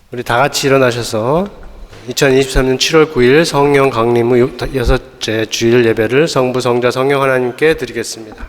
우리 다 같이 일어나셔서 2023년 7월 9일 성령 강림 후 여섯째 주일 예배를 성부, 성자, 성령 하나님께 드리겠습니다.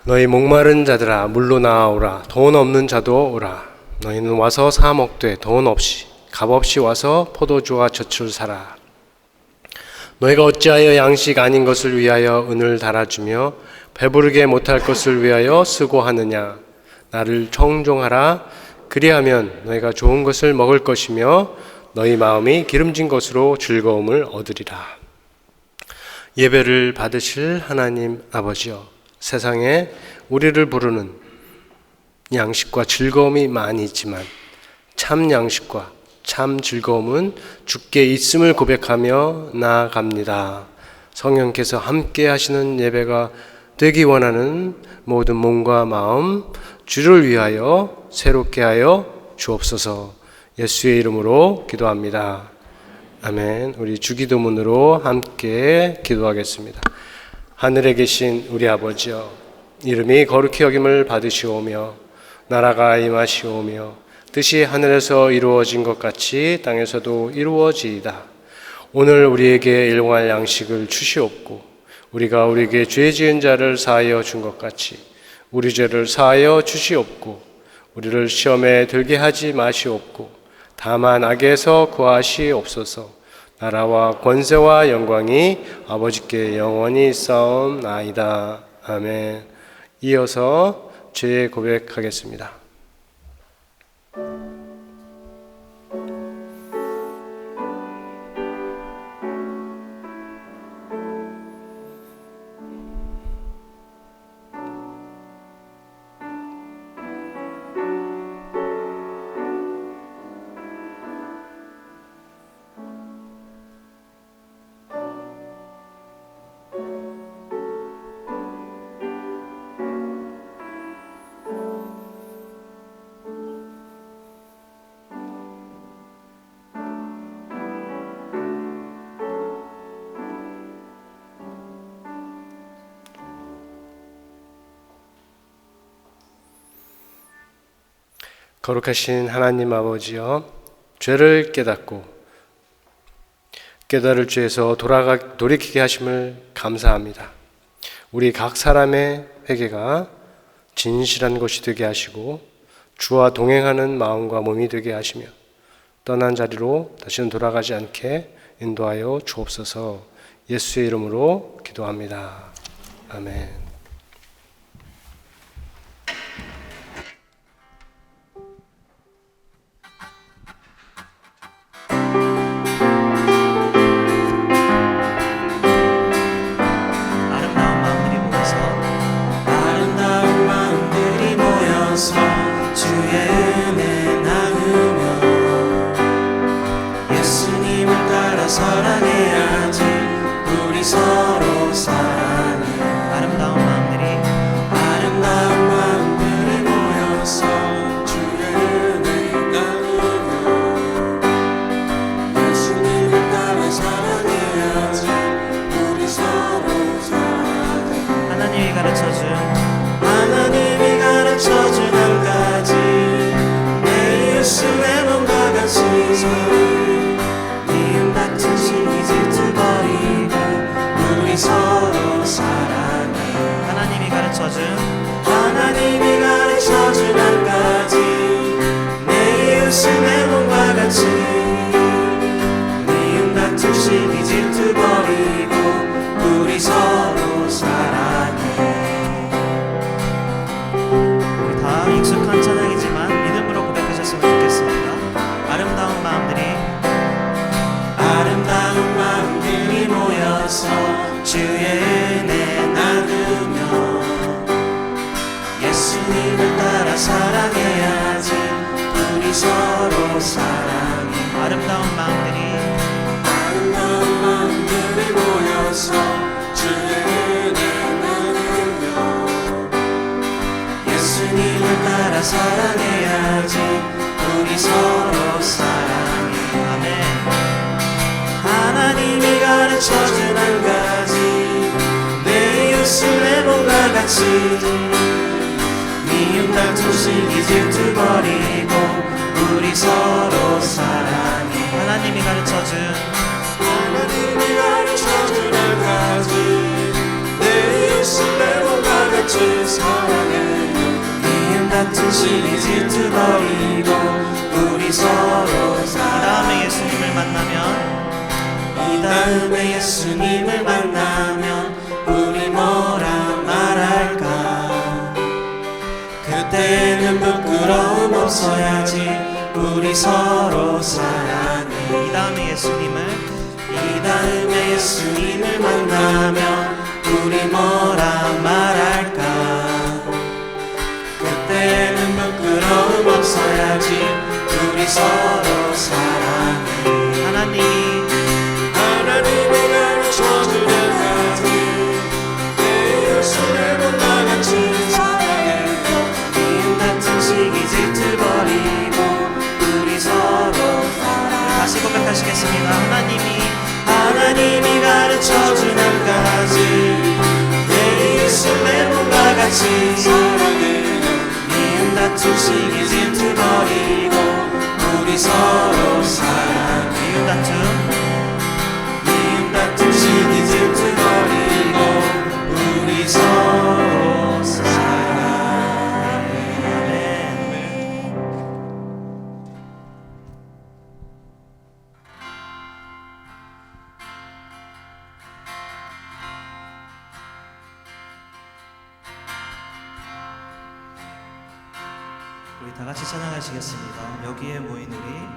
너희 목마른 자들아 물로 나아오라. 돈 없는 자도 오라. 너희는 와서 사 먹되 돈 없이 값 없이 와서 포도주와 젖을 사라. 너희가 어찌하여 양식 아닌 것을 위하여 은을 달아주며 배부르게 못할 것을 위하여 수고하느냐. 나를 청종하라. 그리하면 너희가 좋은 것을 먹을 것이며 너희 마음이 기름진 것으로 즐거움을 얻으리라. 예배를 받으실 하나님 아버지여, 세상에 우리를 부르는 양식과 즐거움이 많이 있지만 참 양식과 참 즐거움은 주께 있음을 고백하며 나아갑니다. 성령께서 함께 하시는 예배가 되기 원하는 모든 몸과 마음 주를 위하여 새롭게 하여 주옵소서. 예수의 이름으로 기도합니다. 아멘. 우리 주기도문으로 함께 기도하겠습니다. 하늘에 계신 우리 아버지여, 이름이 거룩히 여김을 받으시오며 나라가 임하시오며 뜻이 하늘에서 이루어진 것 같이 땅에서도 이루어지이다. 오늘 우리에게 일용할 양식을 주시옵고 우리가 우리에게 죄 지은 자를 사하여 준 것 같이 우리 죄를 사하여 주시옵고 우리를 시험에 들게 하지 마시옵고 다만 악에서 구하시옵소서. 나라와 권세와 영광이 아버지께 영원히 있사옵나이다. 아멘. 이어서 죄 고백하겠습니다. 거룩하신 하나님 아버지여, 죄를 깨닫고 깨달을 죄에서 돌이키게 하심을 감사합니다. 우리 각 사람의 회개가 진실한 것이 되게 하시고 주와 동행하는 마음과 몸이 되게 하시며 떠난 자리로 다시는 돌아가지 않게 인도하여 주옵소서. 예수의 이름으로 기도합니다. 아멘. 사랑해야지. 우리 서로 사랑해. 아름다운 마음들이 모여서 주의 은혜 나누며 예수님을 따라 사랑해야지. 우리 서로 사랑해. 하나님이 가르쳐준 한 가지, 내 예수의 몸과 같이 서로 사랑해. 하나님이 가르쳐준 한 가지, 내 이웃의 몸과 같이 미움 다툼 시기 질투 버리고 우리 서로 사랑해. 사랑해. 아름다운 마음들이 모여서 주의 은혜 나누며 예수님을 따라 사랑해야지. 우리 서로 사랑해. 아멘. 하나님이 가르쳐준 한 가지, 내 이웃을 내 몸과 같이 미움 다툼 시기 질투 버리고 우리 서로 사랑해. 하나님이 가르쳐준 한 가지, 내 이웃을 내 몸과 같이 사랑해. 미움 다툼 시기 질투 버리고 우리 서로 사랑해. 이 다음에 예수님을 만나면 우리 뭐라 말할까? 그때는 부끄러움 없어야지. 우리 서로 사랑해. 이 다음에 예수님을 만나면 우리 뭐라 말할까? 그때는 부끄러움 없어야지. 우리 서로 사랑해. 하나님이 가르쳐준 한 가지, 내 이웃을 내 몸과 같이 사랑해. 미움 다툼 시기 질투 버리고 우리 서로 사랑해. 다시 고백하시겠습니다. 하나님이 가르쳐준 한 가지, 내 이웃을 내 몸과 같이 사랑해. 미움 다툼 시기 질투 버리고 우리 서로 사랑해. 미움 다툼 시기 질투 버리고 우리 서로 사랑해. 우리 다 같이 찬양하시겠습니다. 여기에 모인 우리.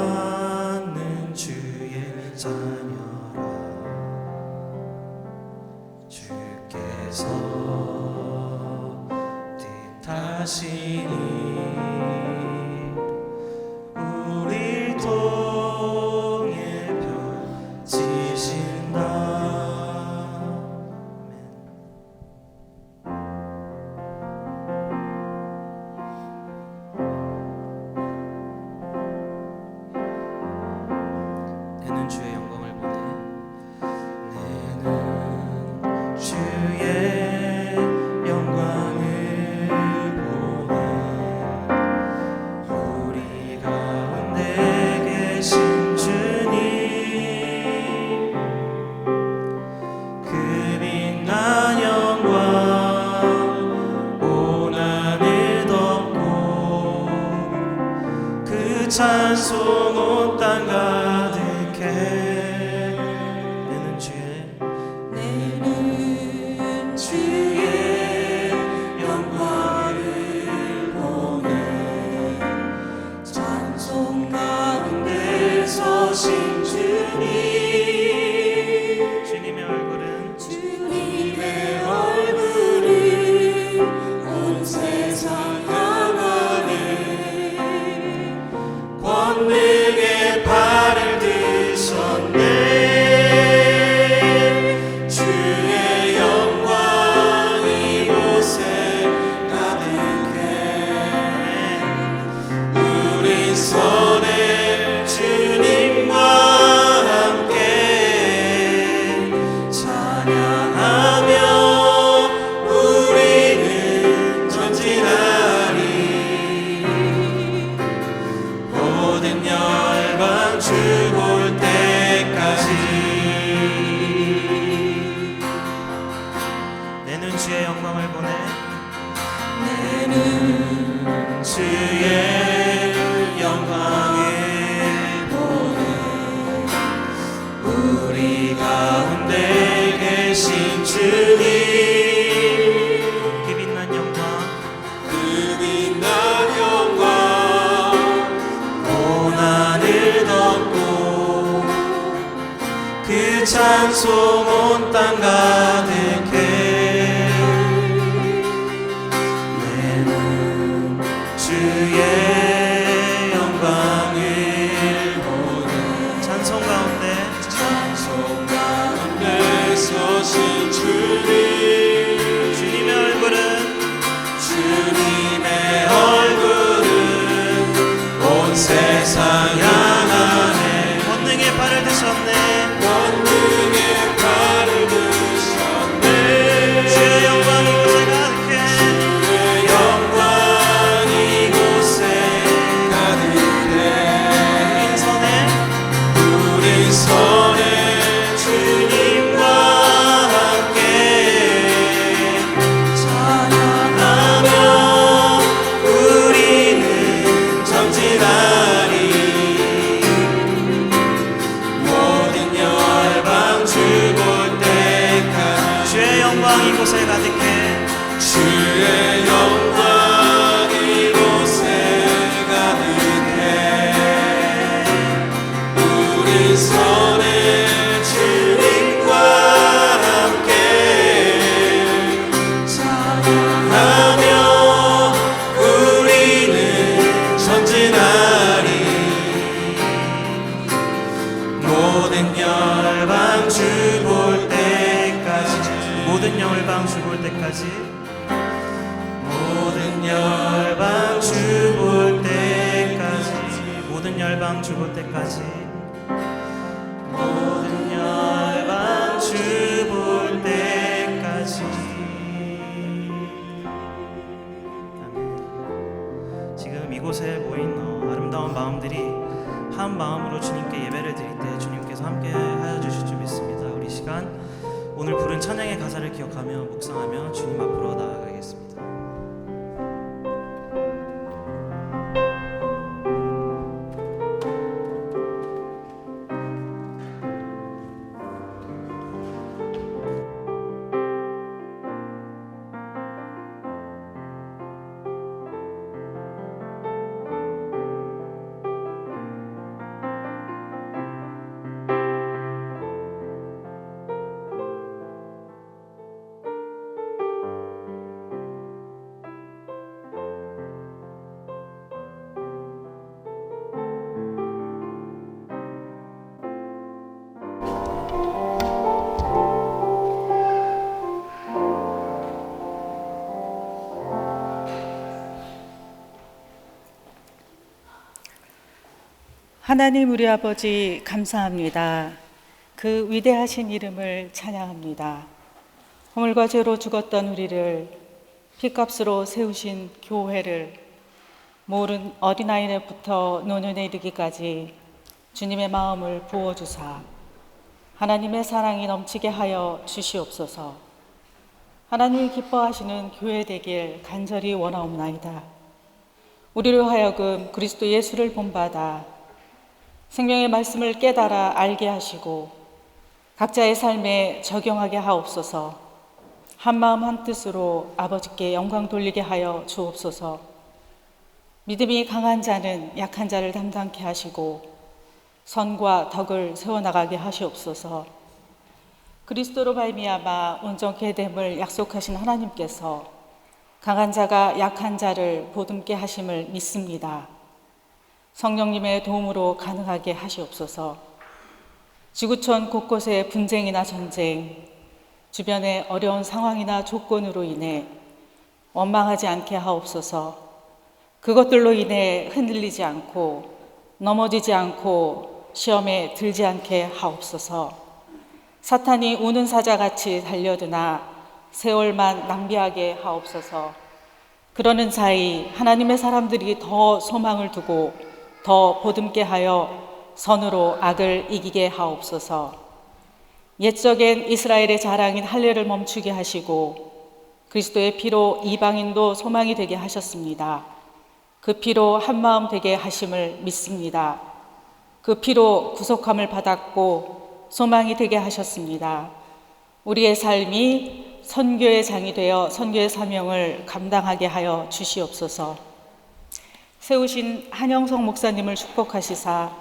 사랑받는 주의 자녀라. 주께서 뜻하시니 우릴 통해 펼치신다. 내는 주의 영광을 보내. 내는 주의 영광을 보내. 우리 가운데 계신 주님, 그 빛난 영광 온 하늘 덮고 그 찬송 온 땅 가득해. 내는 주의 영광을 보내. 찬송 가운데 서신 주님, 주님의 얼굴은 온 세상 향하네. 권능의 발을 드셨네. 주의 영광 이곳에 가득해. 우리 손에 주님과 함께 찬양하며 우리는 전진하리. 모든 열방 죽을 때까지. 내는 주의 영광을 보내. 내는 주의 영광을 보내. 우리 가운데 계신 주님, 그 빛난 영광 온 하늘 덮고 그 찬송 온 땅 가득해. 내는 주의 영광을 보내. 찬송 가운데 서신 주님, 주님의 얼굴은 온 세상 향하네. 권능의 발을 드셨네. 주의 영광 이곳에 가득해. 죽을 때까지 모든 열방 죽을 때까지. 아멘. 지금 이곳에 모인 아름다운 마음들이 한 마음으로 주님께 예배를 드릴 때 주님께서 함께 하여 주실 줄 믿습니다. 우리 시간 오늘 부른 찬양의 가사를 기억하며 묵상하며 주님 앞으로 나아가겠습니다. 하나님 우리 아버지 감사합니다. 그 위대하신 이름을 찬양합니다. 허물과 죄로 죽었던 우리를 핏값으로 세우신 교회를 모든 어린아이부터 노년에 이르기까지 주님의 마음을 부어주사 하나님의 사랑이 넘치게 하여 주시옵소서. 하나님이 기뻐하시는 교회 되길 간절히 원하옵나이다. 우리로 하여금 그리스도 예수를 본받아 생명의 말씀을 깨달아 알게 하시고 각자의 삶에 적용하게 하옵소서. 한마음 한뜻으로 아버지께 영광 돌리게 하여 주옵소서. 믿음이 강한 자는 약한 자를 담당케 하시고 선과 덕을 세워나가게 하시옵소서. 그리스도로 말미암아 온전케 됨을 약속하신 하나님께서 강한 자가 약한 자를 보듬게 하심을 믿습니다. 성령님의 도움으로 가능하게 하시옵소서. 지구촌 곳곳의 분쟁이나 전쟁, 주변의 어려운 상황이나 조건으로 인해 원망하지 않게 하옵소서. 그것들로 인해 흔들리지 않고 넘어지지 않고 시험에 들지 않게 하옵소서. 사탄이 우는 사자같이 달려드나 세월만 낭비하게 하옵소서. 그러는 사이 하나님의 사람들이 더 소망을 두고 더 보듬게 하여 선으로 악을 이기게 하옵소서. 옛적엔 이스라엘의 자랑인 할례를 멈추게 하시고 그리스도의 피로 이방인도 소망이 되게 하셨습니다. 그 피로 한마음 되게 하심을 믿습니다. 그 피로 구속함을 받았고 소망이 되게 하셨습니다. 우리의 삶이 선교의 장이 되어 선교의 사명을 감당하게 하여 주시옵소서. 세우신 한영석 목사님을 축복하시사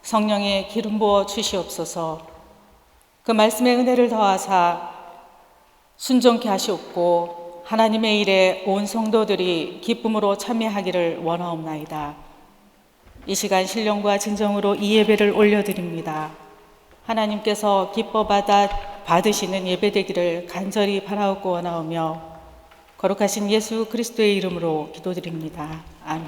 성령의 기름 부어 주시옵소서. 그 말씀의 은혜를 더하사 순종케 하시옵고 하나님의 일에 온 성도들이 기쁨으로 참여하기를 원하옵나이다. 이 시간 신령과 진정으로 이 예배를 올려드립니다. 하나님께서 기뻐 받으시는 예배 되기를 간절히 바라옵고 원하오며 거룩하신 예수 그리스도의 이름으로 기도드립니다. 아멘.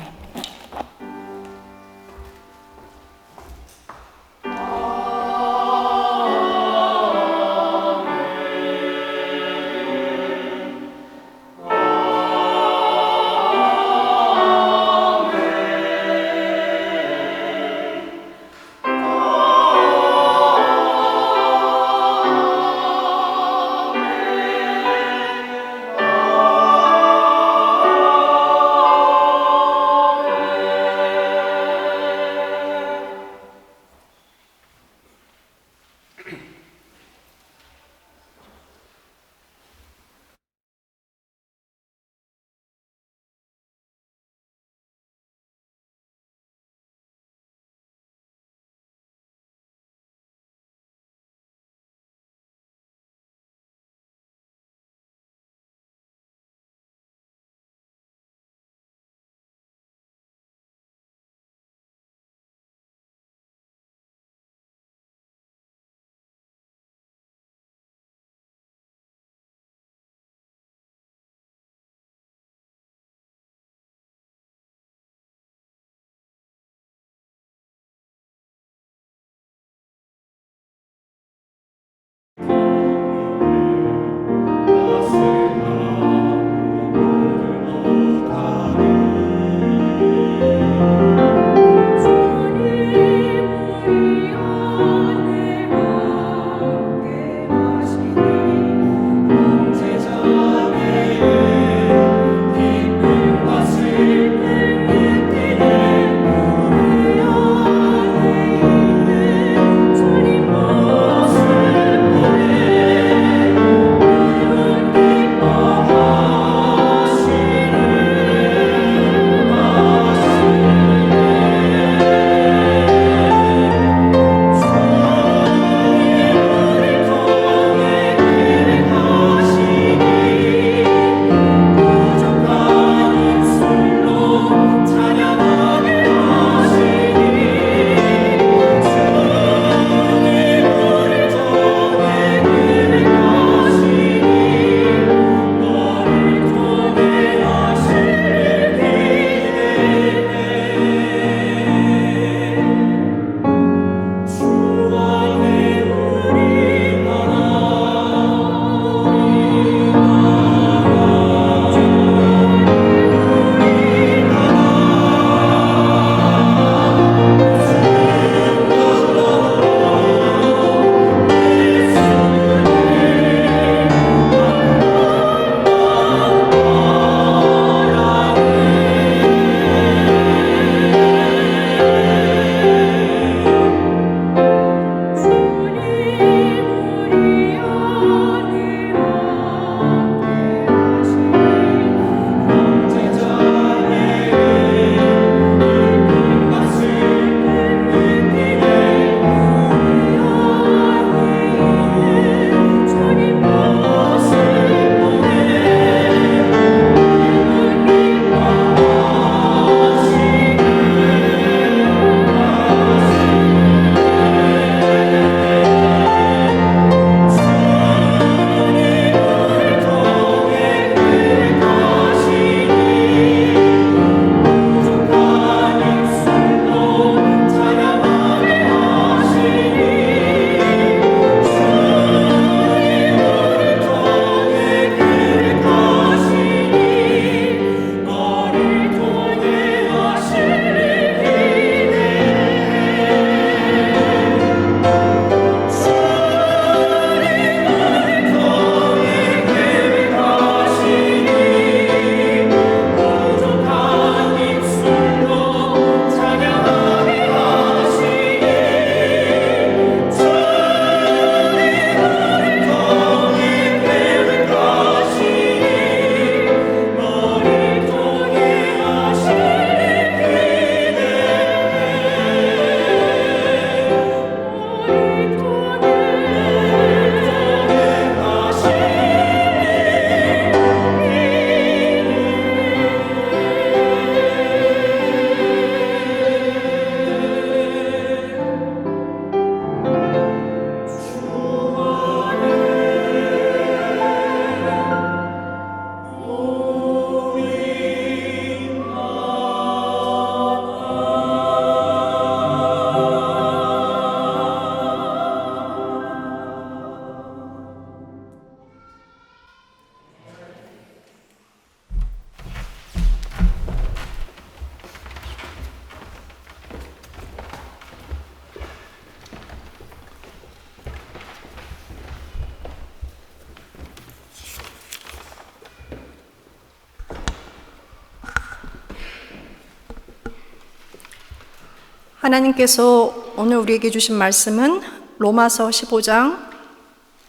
하나님께서 오늘 우리에게 주신 말씀은 로마서 15장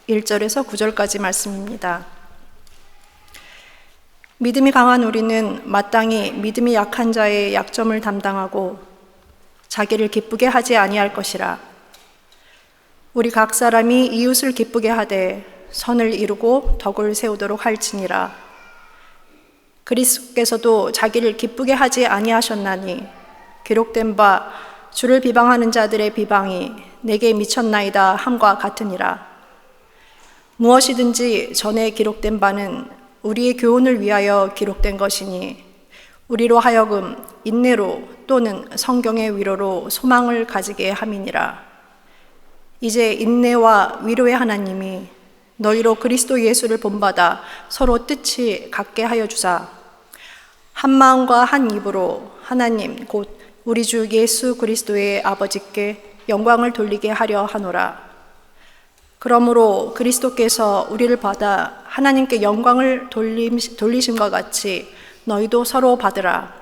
1절에서 9절까지 말씀입니다. 믿음이 강한 우리는 마땅히 믿음이 약한 자의 약점을 담당하고 자기를 기쁘게 하지 아니할 것이라. 우리 각 사람이 이웃을 기쁘게 하되 선을 이루고 덕을 세우도록 할지니라. 그리스도께서도 자기를 기쁘게 하지 아니하셨나니 기록된 바 주를 비방하는 자들의 비방이 내게 미쳤나이다 함과 같으니라. 무엇이든지 전에 기록된 바는 우리의 교훈을 위하여 기록된 것이니 우리로 하여금 인내로 또는 성경의 위로로 소망을 가지게 함이니라. 이제 인내와 위로의 하나님이 너희로 그리스도 예수를 본받아 서로 뜻이 같게 하여 주사 한 마음과 한 입으로 하나님 곧 우리 주 예수 그리스도의 아버지께 영광을 돌리게 하려 하노라. 그러므로 그리스도께서 우리를 받아 하나님께 영광을 돌리심과 같이 너희도 서로 받으라.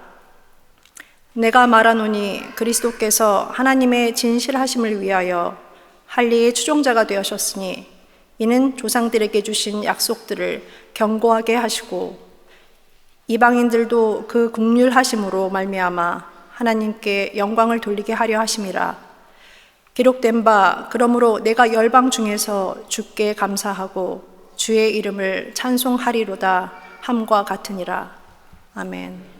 내가 말하노니 그리스도께서 하나님의 진실하심을 위하여 할례의 추종자가 되셨으니 이는 조상들에게 주신 약속들을 견고하게 하시고 이방인들도 그 긍휼하심으로 말미암아 하나님께 영광을 돌리게 하려 하심이라. 기록된 바 그러므로 내가 열방 중에서 주께 감사하고 주의 이름을 찬송하리로다 함과 같으니라. 아멘.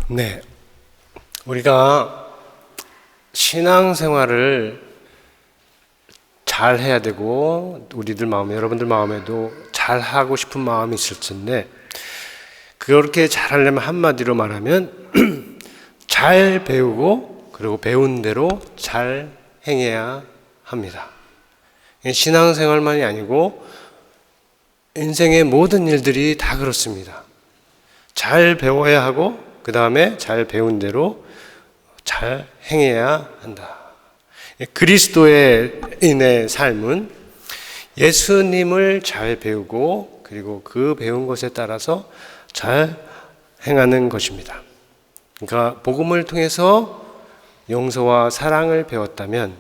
네, 우리가 신앙생활을 잘 해야 되고 우리들 마음에, 여러분들 마음에도 잘 하고 싶은 마음이 있을 텐데 그렇게 잘 하려면 한마디로 말하면 잘 배우고 그리고 배운 대로 잘 행해야 합니다. 신앙생활만이 아니고 인생의 모든 일들이 다 그렇습니다. 잘 배워야 하고 그 다음에 잘 배운 대로 잘 행해야 한다. 그리스도인의 삶은 예수님을 잘 배우고 그리고 그 배운 것에 따라서 잘 행하는 것입니다. 그러니까 복음을 통해서 용서와 사랑을 배웠다면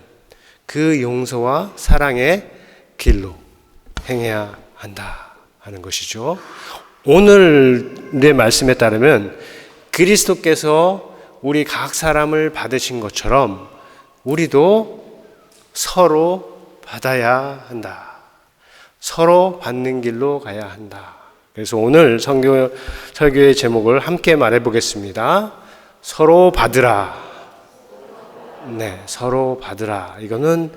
그 용서와 사랑의 길로 행해야 한다 하는 것이죠. 오늘의 말씀에 따르면 그리스도께서 우리 각 사람을 받으신 것처럼 우리도 서로 받아야 한다. 서로 받는 길로 가야 한다. 그래서 오늘 설교의 제목을 함께 말해 보겠습니다. 서로 받으라. 네, 서로 받으라. 이거는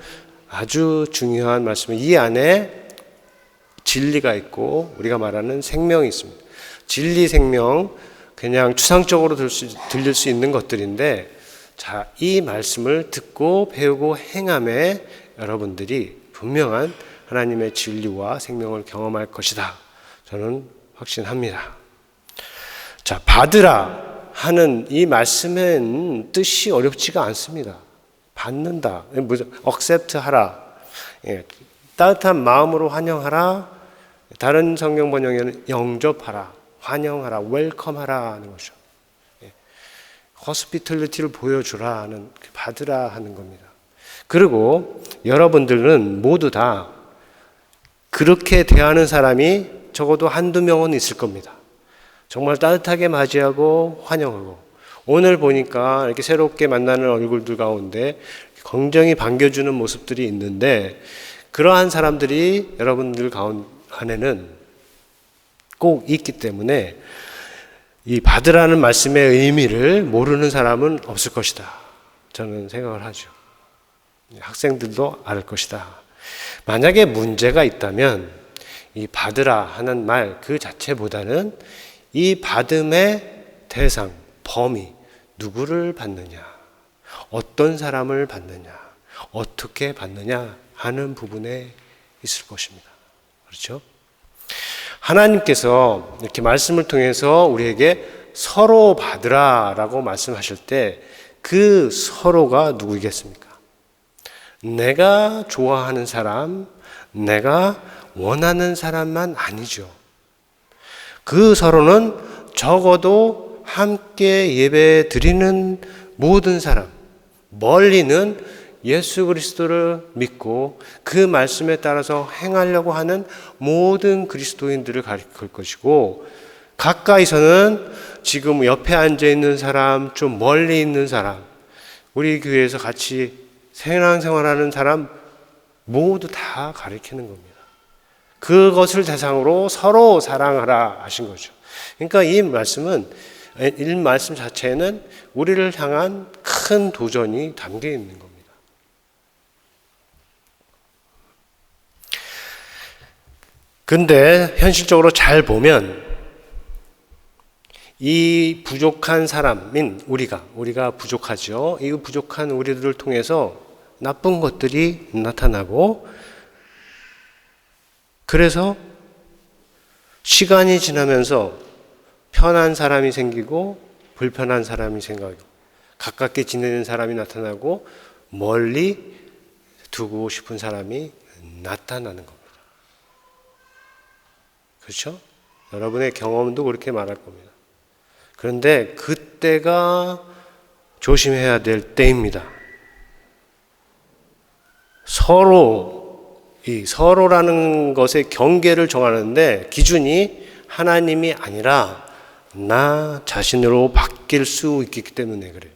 아주 중요한 말씀이에요. 이 안에 진리가 있고 우리가 말하는 생명이 있습니다. 진리, 생명, 그냥 추상적으로 들릴 수 있는 것들인데 자, 이 말씀을 듣고 배우고 행함에 여러분들이 분명한 하나님의 진리와 생명을 경험할 것이다. 저는 확신합니다. 자, 받으라 하는 이 말씀은 뜻이 어렵지가 않습니다. 받는다. accept 하라. 예, 따뜻한 마음으로 환영하라. 다른 성경 번역에는 영접하라. 환영하라. 웰컴하라 하는 것이죠. 호스피털리티를 보여주라 하는, 받으라 하는 겁니다. 그리고 여러분들은 모두 다 그렇게 대하는 사람이 적어도 한두 명은 있을 겁니다. 정말 따뜻하게 맞이하고 환영하고 오늘 보니까 이렇게 새롭게 만나는 얼굴들 가운데 굉장히 반겨주는 모습들이 있는데 그러한 사람들이 여러분들 안에는 꼭 있기 때문에 이 받으라는 말씀의 의미를 모르는 사람은 없을 것이다. 저는 생각을 하죠. 학생들도 알 것이다. 만약에 문제가 있다면 이 받으라 하는 말 그 자체보다는 이 받음의 대상, 범위, 누구를 받느냐, 어떤 사람을 받느냐, 어떻게 받느냐 하는 부분에 있을 것입니다. 그렇죠? 하나님께서 이렇게 말씀을 통해서 우리에게 서로 받으라 라고 말씀하실 때 그 서로가 누구이겠습니까? 내가 좋아하는 사람, 내가 원하는 사람만 아니죠. 그 서로는 적어도 함께 예배 드리는 모든 사람, 멀리는 예수 그리스도를 믿고 그 말씀에 따라서 행하려고 하는 모든 그리스도인들을 가리킬 것이고, 가까이서는 지금 옆에 앉아 있는 사람, 좀 멀리 있는 사람, 우리 교회에서 같이 신앙생활하는 사람 모두 다 가리키는 겁니다. 그것을 대상으로 서로 사랑하라 하신 거죠. 그러니까 이 말씀 자체에는 우리를 향한 큰 도전이 담겨 있는 겁니다. 근데 현실적으로 잘 보면 이 부족한 사람인 우리가 부족하죠. 이 부족한 우리들을 통해서 나쁜 것들이 나타나고, 그래서 시간이 지나면서 편한 사람이 생기고 불편한 사람이 생기고, 가깝게 지내는 사람이 나타나고 멀리 두고 싶은 사람이 나타나는 겁니다. 그렇죠? 여러분의 경험도 그렇게 말할 겁니다. 그런데 그때가 조심해야 될 때입니다. 서로라는 것의 경계를 정하는데 기준이 하나님이 아니라 나 자신으로 바뀔 수 있기 때문에 그래요.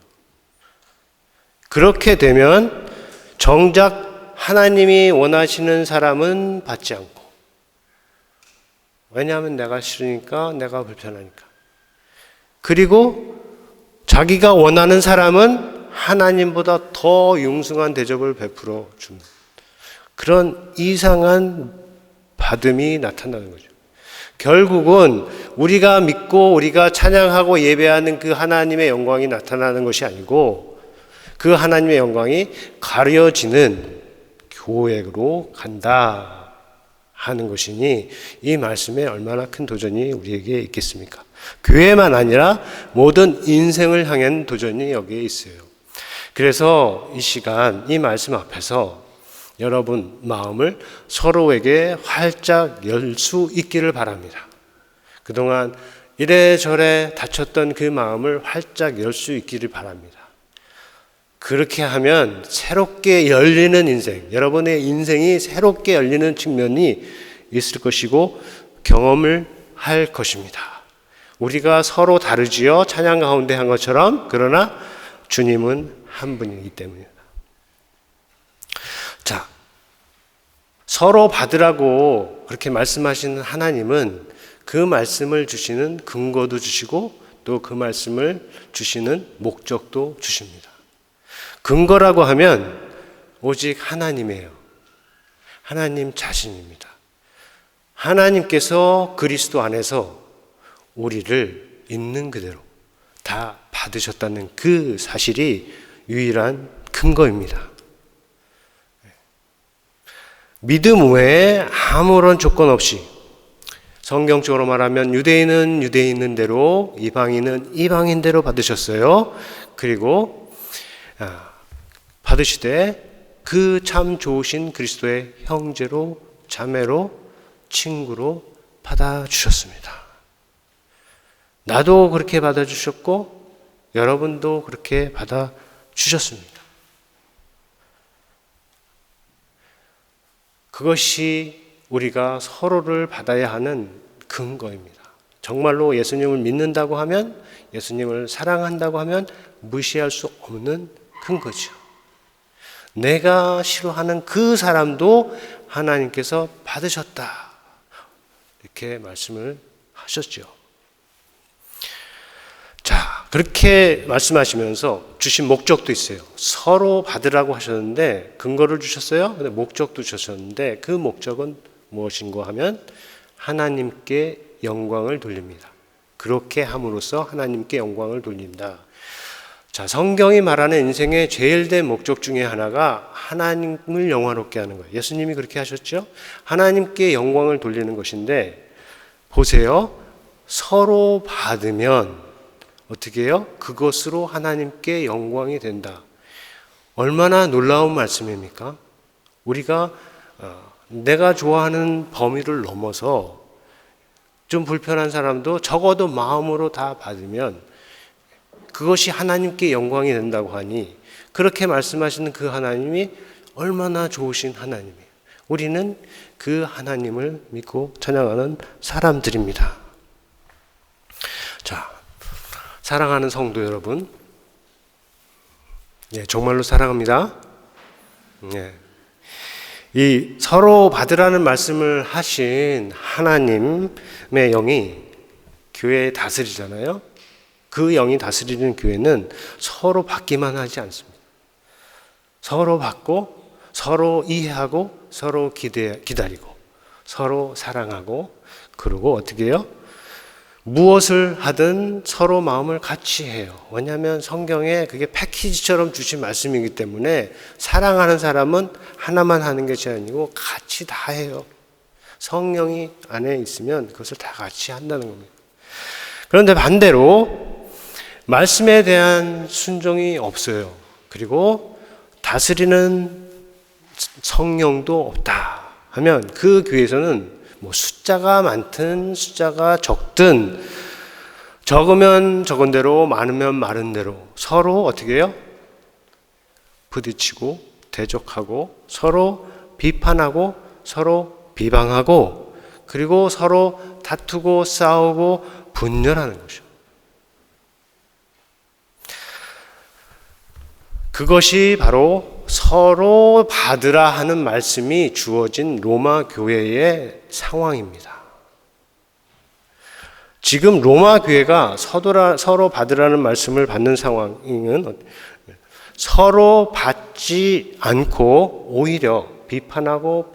그렇게 되면 정작 하나님이 원하시는 사람은 받지 않고, 왜냐하면 내가 싫으니까, 내가 불편하니까. 그리고 자기가 원하는 사람은 하나님보다 더 융숭한 대접을 베풀어 주는 그런 이상한 받음이 나타나는 거죠. 결국은 우리가 믿고 우리가 찬양하고 예배하는 그 하나님의 영광이 나타나는 것이 아니고, 그 하나님의 영광이 가려지는 교회로 간다 하는 것이니, 이 말씀에 얼마나 큰 도전이 우리에게 있겠습니까? 교회만 아니라 모든 인생을 향한 도전이 여기에 있어요. 그래서 이 시간 이 말씀 앞에서 여러분 마음을 서로에게 활짝 열 수 있기를 바랍니다. 그동안 이래저래 다쳤던 그 마음을 활짝 열 수 있기를 바랍니다. 그렇게 하면 새롭게 열리는 인생, 여러분의 인생이 새롭게 열리는 측면이 있을 것이고 경험을 할 것입니다. 우리가 서로 다르지요. 찬양 가운데 한 것처럼. 그러나 주님은 한 분이기 때문입니다. 자, 서로 받으라고 그렇게 말씀하시는 하나님은 그 말씀을 주시는 근거도 주시고 또 그 말씀을 주시는 목적도 주십니다. 근거라고 하면 오직 하나님이에요. 하나님 자신입니다. 하나님께서 그리스도 안에서 우리를 있는 그대로 다 받으셨다는 그 사실이 유일한 근거입니다. 믿음 외에 아무런 조건 없이, 성경적으로 말하면 유대인은 유대인인 대로, 이방인은 이방인대로 받으셨어요. 그리고 받으시되 그 참 좋으신 그리스도의 형제로, 자매로, 친구로 받아주셨습니다. 나도 그렇게 받아주셨고 여러분도 그렇게 받아주셨습니다. 그것이 우리가 서로를 받아야 하는 근거입니다. 정말로 예수님을 믿는다고 하면, 예수님을 사랑한다고 하면 무시할 수 없는 근거죠. 내가 싫어하는 그 사람도 하나님께서 받으셨다, 이렇게 말씀을 하셨죠. 자, 그렇게 말씀하시면서 주신 목적도 있어요. 서로 받으라고 하셨는데 근거를 주셨어요. 근데 목적도 주셨는데 그 목적은 무엇인가 하면 하나님께 영광을 돌립니다. 그렇게 함으로써 하나님께 영광을 돌린다. 자, 성경이 말하는 인생의 제일 된 목적 중에 하나가 하나님을 영화롭게 하는 거예요. 예수님이 그렇게 하셨죠. 하나님께 영광을 돌리는 것인데, 보세요. 서로 받으면 어떻게 해요? 그것으로 하나님께 영광이 된다. 얼마나 놀라운 말씀입니까? 우리가 내가 좋아하는 범위를 넘어서 좀 불편한 사람도 적어도 마음으로 다 받으면 그것이 하나님께 영광이 된다고 하니, 그렇게 말씀하시는 그 하나님이 얼마나 좋으신 하나님이에요. 우리는 그 하나님을 믿고 찬양하는 사람들입니다. 자, 사랑하는 성도 여러분, 정말로 사랑합니다. 이 서로 받으라는 말씀을 하신 하나님의 영이 교회에 다스리잖아요. 그 영이 다스리는 교회는 서로 받기만 하지 않습니다. 서로 받고, 서로 이해하고, 서로 기다리고, 서로 사랑하고, 그리고 어떻게 해요? 무엇을 하든 서로 마음을 같이 해요. 왜냐하면 성경에 그게 패키지처럼 주신 말씀이기 때문에 사랑하는 사람은 하나만 하는 것이 아니고 같이 다 해요. 성령이 안에 있으면 그것을 다 같이 한다는 겁니다. 그런데 반대로 말씀에 대한 순종이 없어요. 그리고 다스리는 성령도 없다 하면 그 교회에서는 뭐 숫자가 많든 숫자가 적든, 적으면 적은 대로 많으면 많은 대로 서로 어떻게 해요? 부딪히고 대적하고 서로 비판하고 서로 비방하고 그리고 서로 다투고 싸우고 분열하는 것이죠. 그것이 바로 서로 받으라 하는 말씀이 주어진 로마 교회의 상황입니다. 지금 로마 교회가 서로 받으라는 말씀을 받는 상황은 서로 받지 않고 오히려 비판하고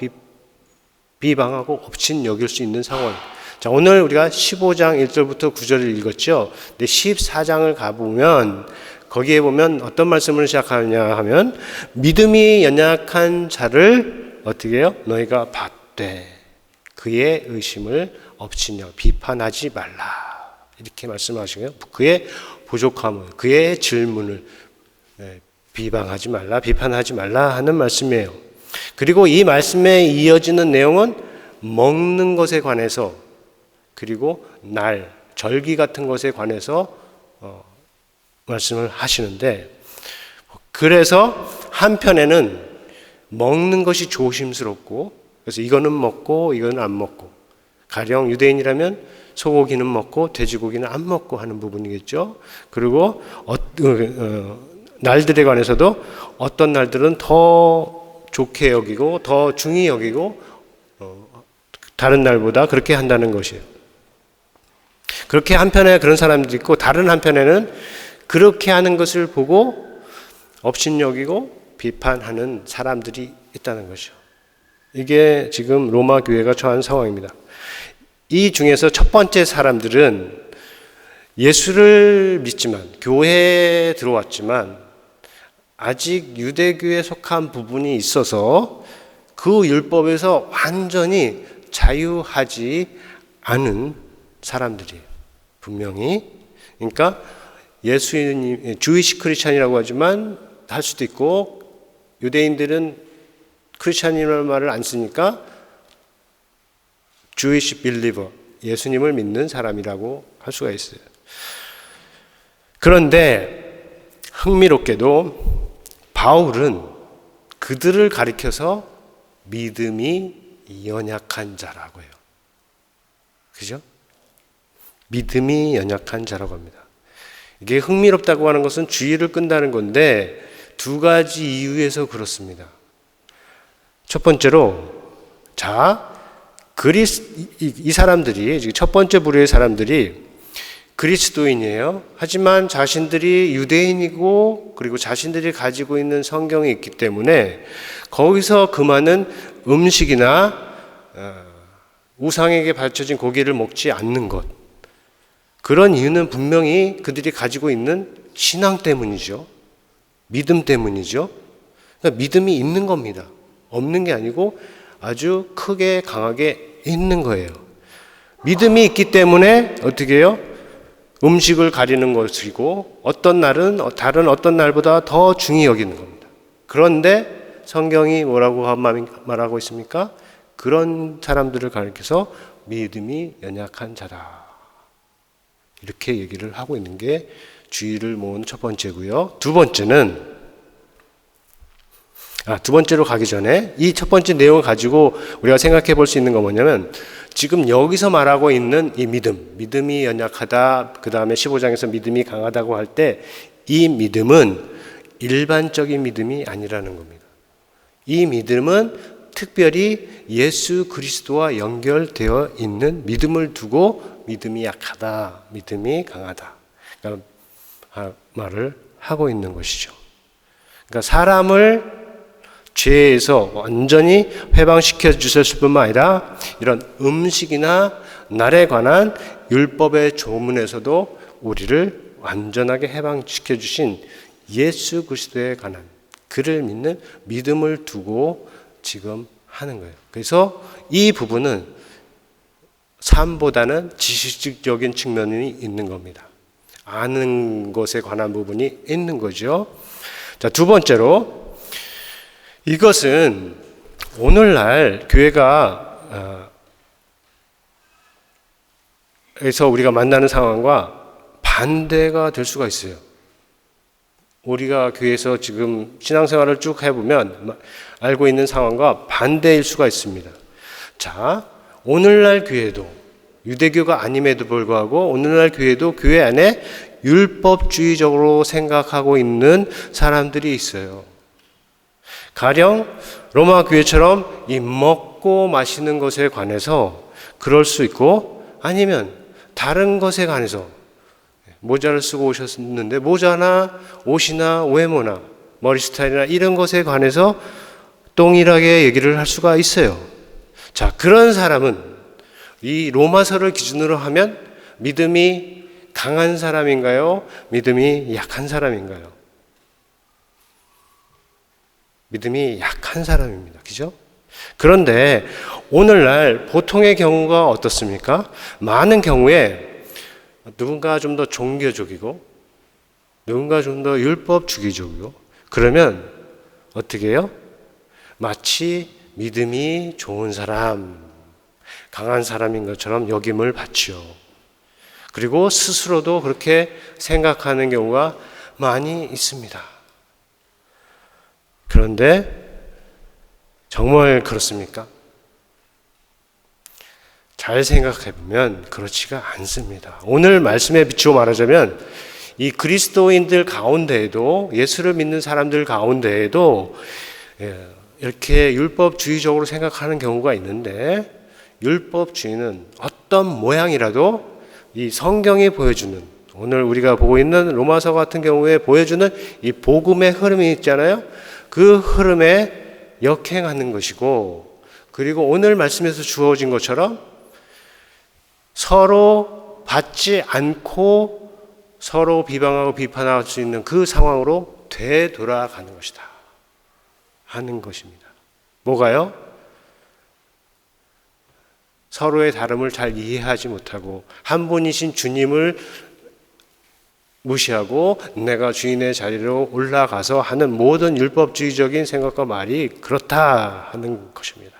비방하고 업신여길 수 있는 상황입니다. 자, 오늘 우리가 15장 1절부터 9절을 읽었죠. 근데 14장을 가보면 거기에 보면 어떤 말씀을 시작하냐 하면 믿음이 연약한 자를 어떻게 해요? 너희가 받되 그의 의심을 업신여 비판하지 말라. 이렇게 말씀하시고요. 그의 부족함을, 그의 질문을 비방하지 말라, 비판하지 말라 하는 말씀이에요. 그리고 이 말씀에 이어지는 내용은 먹는 것에 관해서 그리고 날, 절기 같은 것에 관해서 말씀을 하시는데, 그래서 한편에는 먹는 것이 조심스럽고 그래서 이거는 먹고 이거는 안 먹고, 가령 유대인이라면 소고기는 먹고 돼지고기는 안 먹고 하는 부분이겠죠. 그리고 날들에 관해서도 어떤 날들은 더 좋게 여기고 더 중히 여기고 다른 날보다 그렇게 한다는 것이에요. 그렇게 한편에 그런 사람들이 있고 다른 한편에는 그렇게 하는 것을 보고 업신여기고 비판하는 사람들이 있다는 것이죠. 이게 지금 로마 교회가 처한 상황입니다. 이 중에서 첫 번째 사람들은 예수를 믿지만 교회에 들어왔지만 아직 유대교에 속한 부분이 있어서 그 율법에서 완전히 자유하지 않은 사람들이에요. 분명히. 그러니까 예수님, 주이시 크리스찬이라고 하지만 할 수도 있고, 유대인들은 크리스찬이라는 말을 안 쓰니까 주이시 빌리버, 예수님을 믿는 사람이라고 할 수가 있어요. 그런데 흥미롭게도 바울은 그들을 가리켜서 믿음이 연약한 자라고 해요. 그죠? 믿음이 연약한 자라고 합니다. 이게 흥미롭다고 하는 것은 주의를 끈다는 건데 두 가지 이유에서 그렇습니다. 첫 번째로, 이 사람들이, 첫 번째 부류의 사람들이 그리스도인이에요. 하지만 자신들이 유대인이고 그리고 자신들이 가지고 있는 성경이 있기 때문에 거기서 금하는 음식이나 우상에게 바쳐진 고기를 먹지 않는 것, 그런 이유는 분명히 그들이 가지고 있는 신앙 때문이죠. 믿음 때문이죠. 그러니까 믿음이 있는 겁니다. 없는 게 아니고 아주 크게 강하게 있는 거예요. 믿음이 있기 때문에 어떻게 해요? 음식을 가리는 것이고 어떤 날은 다른 어떤 날보다 더 중히 여기는 겁니다. 그런데 성경이 뭐라고 말하고 있습니까? 그런 사람들을 가리켜서 믿음이 연약한 자다. 이렇게 얘기를 하고 있는 게 주의를 모은 첫 번째고요. 두 번째로 가기 전에 이 첫 번째 내용을 가지고 우리가 생각해 볼 수 있는 건 뭐냐면, 지금 여기서 말하고 있는 이 믿음이 연약하다, 그 다음에 15장에서 믿음이 강하다고 할 때 이 믿음은 일반적인 믿음이 아니라는 겁니다. 이 믿음은 특별히 예수 그리스도와 연결되어 있는 믿음을 두고 믿음이 약하다, 믿음이 강하다, 그러니까 말을 하고 있는 것이죠. 그러니까 사람을 죄에서 완전히 회방시켜 주셨을 뿐만 아니라 이런 음식이나 날에 관한 율법의 조문에서도 우리를 완전하게 해방시켜 주신 예수 그리스도에 관한 그를 믿는 믿음을 두고 지금 하는 거예요. 그래서 이 부분은 삶보다는 지식적인 측면이 있는 겁니다. 아는 것에 관한 부분이 있는 거죠. 자, 두 번째로, 이것은 오늘날 교회가 에서 우리가 만나는 상황과 반대가 될 수가 있어요. 우리가 교회에서 지금 신앙생활을 쭉 해보면 알고 있는 상황과 반대일 수가 있습니다. 자, 오늘날 교회도 유대교가 아님에도 불구하고 오늘날 교회도 교회 안에 율법주의적으로 생각하고 있는 사람들이 있어요. 가령 로마 교회처럼 이 먹고 마시는 것에 관해서 그럴 수 있고, 아니면 다른 것에 관해서 모자를 쓰고 오셨는데 모자나 옷이나 외모나 머리 스타일이나 이런 것에 관해서 동일하게 얘기를 할 수가 있어요. 자, 그런 사람은 이 로마서를 기준으로 하면 믿음이 강한 사람인가요? 믿음이 약한 사람인가요? 믿음이 약한 사람입니다. 그죠? 그런데 오늘날 보통의 경우가 어떻습니까? 많은 경우에 누군가 좀 더 종교적이고 누군가 좀 더 율법주의적이고 그러면 어떻게 해요? 마치 믿음이 좋은 사람, 강한 사람인 것처럼 여김을 받죠. 그리고 스스로도 그렇게 생각하는 경우가 많이 있습니다. 그런데 정말 그렇습니까? 잘 생각해보면 그렇지가 않습니다. 오늘 말씀에 비추어 말하자면 이 그리스도인들 가운데에도, 예수를 믿는 사람들 가운데에도 이렇게 율법주의적으로 생각하는 경우가 있는데, 율법주의는 어떤 모양이라도 이 성경이 보여주는, 오늘 우리가 보고 있는 로마서 같은 경우에 보여주는 이 복음의 흐름이 있잖아요. 그 흐름에 역행하는 것이고, 그리고 오늘 말씀에서 주어진 것처럼 서로 받지 않고 서로 비방하고 비판할 수 있는 그 상황으로 되돌아가는 것이다 하는 것입니다. 뭐가요? 서로의 다름을 잘 이해하지 못하고 한 분이신 주님을 무시하고 내가 주인의 자리로 올라가서 하는 모든 율법주의적인 생각과 말이 그렇다 하는 것입니다.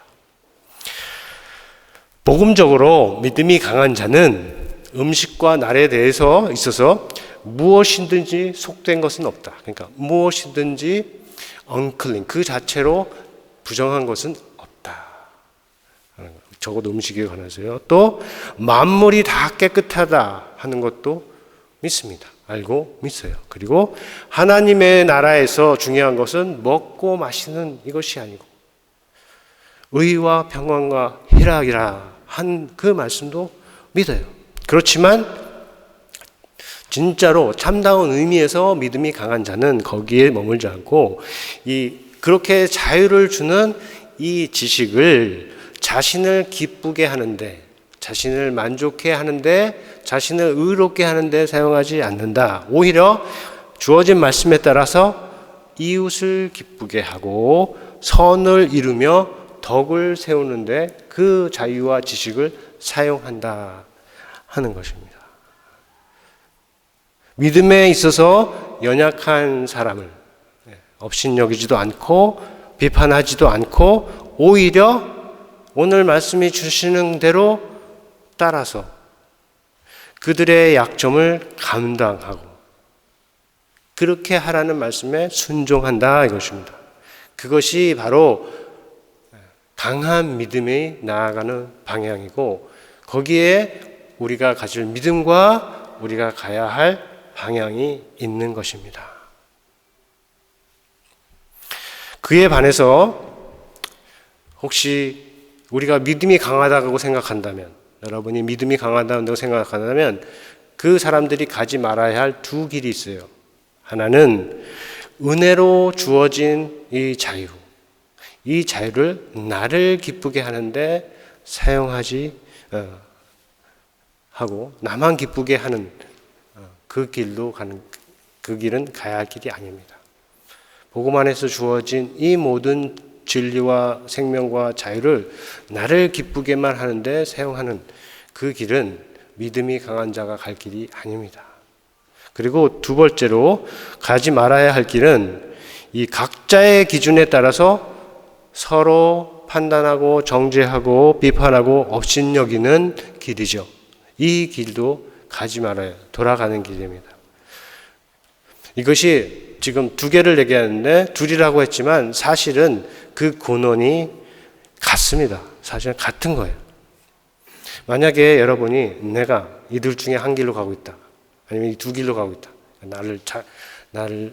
복음적으로 믿음이 강한 자는 음식과 날에 대해서 있어서 무엇이든지 속된 것은 없다. 그러니까 무엇이든지 unclean, 그 자체로 부정한 것은 없다. 적어도 음식에 관해서요. 또 만물이 다 깨끗하다 하는 것도 믿습니다. 알고 믿어요. 그리고 하나님의 나라에서 중요한 것은 먹고 마시는 이것이 아니고 의와 평안과 희락이라 한 그 말씀도 믿어요. 그렇지만 진짜로 참다운 의미에서 믿음이 강한 자는 거기에 머물지 않고 그렇게 자유를 주는 이 지식을 자신을 기쁘게 하는데, 자신을 만족해 하는데, 자신을 의롭게 하는데 사용하지 않는다. 오히려 주어진 말씀에 따라서 이웃을 기쁘게 하고 선을 이루며 덕을 세우는데 그 자유와 지식을 사용한다 하는 것입니다. 믿음에 있어서 연약한 사람을 업신여기지도 않고 비판하지도 않고 오히려 오늘 말씀이 주시는 대로 따라서 그들의 약점을 감당하고 그렇게 하라는 말씀에 순종한다 이것입니다. 그것이 바로 강한 믿음이 나아가는 방향이고 거기에 우리가 가질 믿음과 우리가 가야 할 방향이 있는 것입니다. 그에 반해서 혹시 우리가 믿음이 강하다고 생각한다면 여러분이 믿음이 강하다고 생각한다면 그 사람들이 가지 말아야 할 두 길이 있어요. 하나는 은혜로 주어진 이 자유, 이 자유를 나를 기쁘게 하는데 사용하지 하고 나만 기쁘게 하는 그 길로 가는 그 길은 가야 할 길이 아닙니다. 복음 안에서 주어진 이 모든 진리와 생명과 자유를 나를 기쁘게만 하는데 사용하는 그 길은 믿음이 강한 자가 갈 길이 아닙니다. 그리고 두 번째로 가지 말아야 할 길은 이 각자의 기준에 따라서 서로 판단하고 정죄하고 비판하고 업신여기는 길이죠. 이 길도 가지 말아야 돌아가는 길입니다. 이것이 지금 두 개를 얘기하는데 둘이라고 했지만 사실은 그 근원이 같습니다. 사실은 같은 거예요. 만약에 여러분이 내가 이들 중에 한 길로 가고 있다. 아니면 이 두 길로 가고 있다.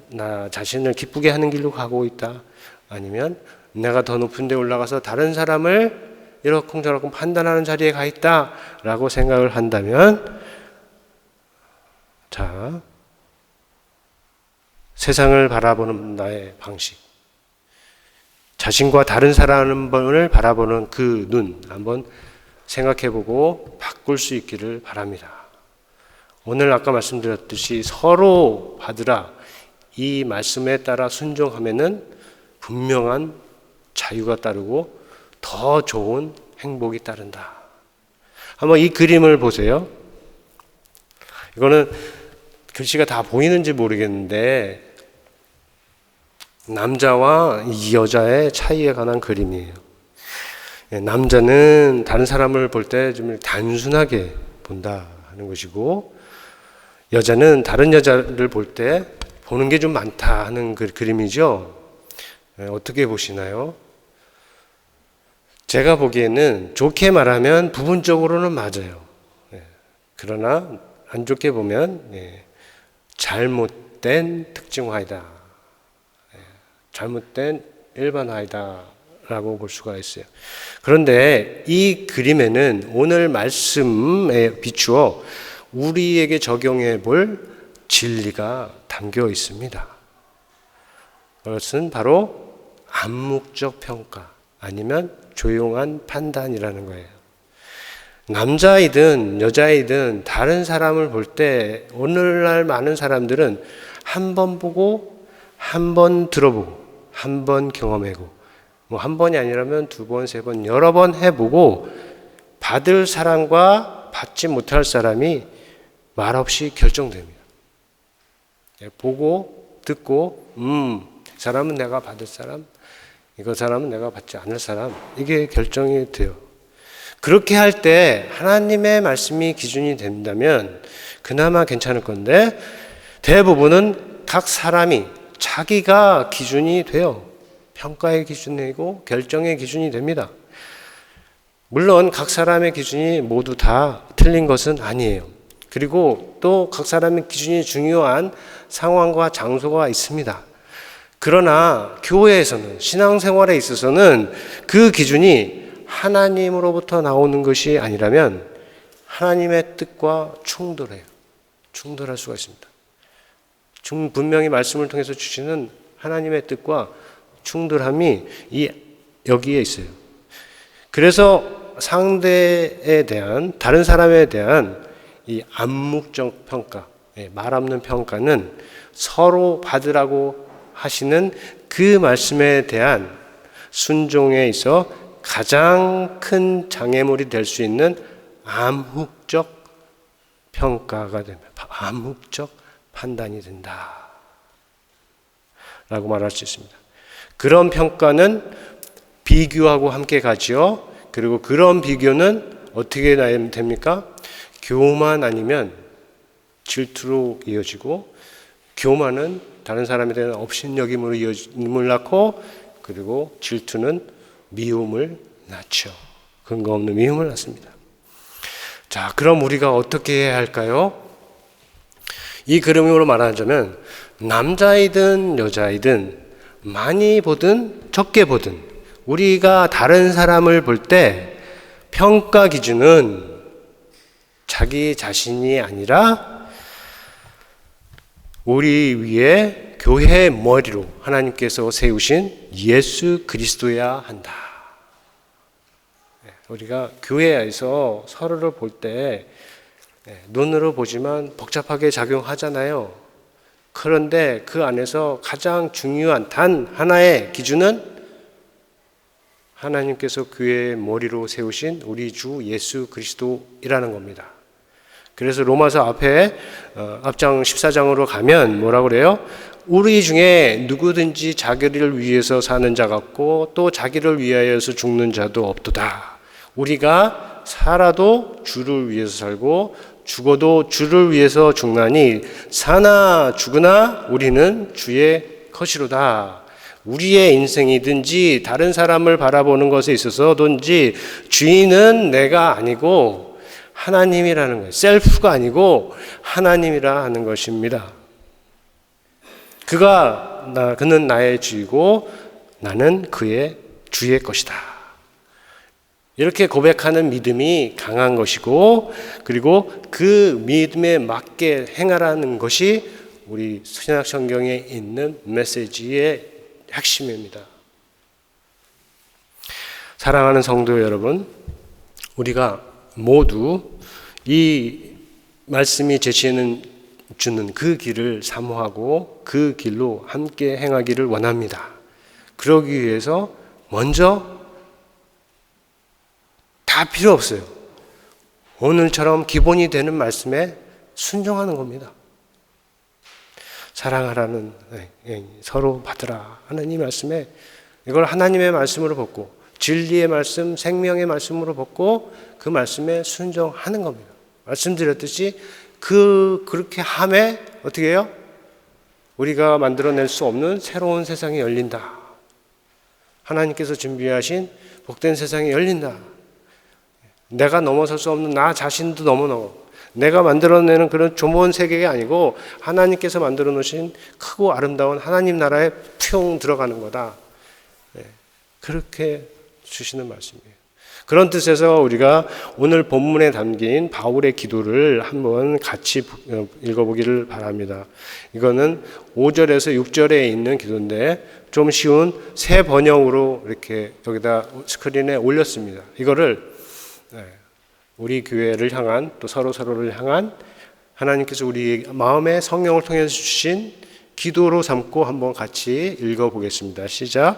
나 자신을 기쁘게 하는 길로 가고 있다. 아니면 내가 더 높은 데 올라가서 다른 사람을 이러쿵저러쿵 판단하는 자리에 가 있다. 라고 생각을 한다면 자, 세상을 바라보는 나의 방식, 자신과 다른 사람을 바라보는 그 눈 한번 생각해보고 바꿀 수 있기를 바랍니다. 오늘 아까 말씀드렸듯이 서로 받으라 이 말씀에 따라 순종하면은 분명한 자유가 따르고 더 좋은 행복이 따른다. 한번 이 그림을 보세요. 이거는 글씨가 다 보이는지 모르겠는데 남자와 이 여자의 차이에 관한 그림이에요. 남자는 다른 사람을 볼 때 좀 단순하게 본다 하는 것이고 여자는 다른 여자를 볼 때 보는 게 좀 많다 하는 그림이죠. 어떻게 보시나요? 제가 보기에는 좋게 말하면 부분적으로는 맞아요. 그러나 안 좋게 보면 잘못된 특징화이다. 잘못된 일반화이다 라고 볼 수가 있어요. 그런데 이 그림에는 오늘 말씀에 비추어 우리에게 적용해 볼 진리가 담겨 있습니다. 그것은 바로 암묵적 평가 아니면 조용한 판단이라는 거예요. 남자이든 여자이든 다른 사람을 볼 때 오늘날 많은 사람들은 한 번 보고 한 번 들어보고 한 번 경험하고 뭐 한 번이 아니라면 두 번, 세 번, 여러 번 해보고 받을 사람과 받지 못할 사람이 말없이 결정됩니다. 보고 듣고 이 사람은 내가 받을 사람, 이거 사람은 내가 받지 않을 사람 이게 결정이 돼요. 그렇게 할 때 하나님의 말씀이 기준이 된다면 그나마 괜찮을 건데 대부분은 각 사람이 자기가 기준이 돼요. 평가의 기준이고 결정의 기준이 됩니다. 물론 각 사람의 기준이 모두 다 틀린 것은 아니에요. 그리고 또 각 사람의 기준이 중요한 상황과 장소가 있습니다. 그러나 교회에서는 신앙생활에 있어서는 그 기준이 하나님으로부터 나오는 것이 아니라면 하나님의 뜻과 충돌해요. 충돌할 수가 있습니다. 분명히 말씀을 통해서 주시는 하나님의 뜻과 충돌함이 여기에 있어요. 그래서 상대에 대한 다른 사람에 대한 이 암묵적 평가, 말 없는 평가는 서로 받으라고 하시는 그 말씀에 대한 순종에 있어 가장 큰 장애물이 될 수 있는 암묵적 평가가 됩니다. 암묵적 판단이 된다. 라고 말할 수 있습니다. 그런 평가는 비교하고 함께 가지요. 그리고 그런 비교는 어떻게 됩니까? 교만 아니면 질투로 이어지고, 교만은 다른 사람에 대한 업신여김으로 이어짐을 낳고, 그리고 질투는 미움을 낳죠. 근거 없는 미움을 낳습니다. 자, 그럼 우리가 어떻게 해야 할까요? 이 그림으로 말하자면 남자이든 여자이든 많이 보든 적게 보든 우리가 다른 사람을 볼 때 평가 기준은 자기 자신이 아니라 우리 위에 교회의 머리로 하나님께서 세우신 예수 그리스도여야 한다. 우리가 교회에서 서로를 볼 때 눈으로 보지만 복잡하게 작용하잖아요. 그런데 그 안에서 가장 중요한 단 하나의 기준은 하나님께서 교회의 머리로 세우신 우리 주 예수 그리스도이라는 겁니다. 그래서 로마서 앞장 14장으로 가면 뭐라고 그래요? 우리 중에 누구든지 자기를 위해서 사는 자 같고 또 자기를 위하여서 죽는 자도 없도다. 우리가 살아도 주를 위해서 살고 죽어도 주를 위해서 죽나니 사나 죽으나 우리는 주의 것이로다. 우리의 인생이든지 다른 사람을 바라보는 것에 있어서든지 주인은 내가 아니고 하나님이라는 거예요. 셀프가 아니고 하나님이라 하는 것입니다. 그는 나의 주이고 나는 그의 주의 것이다. 이렇게 고백하는 믿음이 강한 것이고, 그리고 그 믿음에 맞게 행하라는 것이 우리 신약 성경에 있는 메시지의 핵심입니다. 사랑하는 성도 여러분, 우리가 모두 이 말씀이 제시해 주는 그 길을 사모하고 그 길로 함께 행하기를 원합니다. 그러기 위해서 먼저 다 필요 없어요. 오늘처럼 기본이 되는 말씀에 순종하는 겁니다. 사랑하라는, 서로 받으라 하는 이 말씀에 이걸 하나님의 말씀으로 벗고 진리의 말씀, 생명의 말씀으로 벗고 그 말씀에 순종하는 겁니다. 말씀드렸듯이 그렇게 함에 어떻게 해요? 우리가 만들어낼 수 없는 새로운 세상이 열린다. 하나님께서 준비하신 복된 세상이 열린다. 내가 넘어설 수 없는 나 자신도 넘어. 내가 만들어내는 그런 좁은 세계가 아니고 하나님께서 만들어 놓으신 크고 아름다운 하나님 나라에 뿅 들어가는 거다. 그렇게 주시는 말씀이에요. 그런 뜻에서 우리가 오늘 본문에 담긴 바울의 기도를 한번 같이 읽어보기를 바랍니다. 이거는 5절에서 6절에 있는 기도인데 좀 쉬운 새 번역으로 이렇게 여기다 스크린에 올렸습니다. 이거를 우리 교회를 향한 또 서로를 향한 하나님께서 우리 마음에 성령을 통해서 주신 기도로 삼고 한번 같이 읽어보겠습니다. 시작.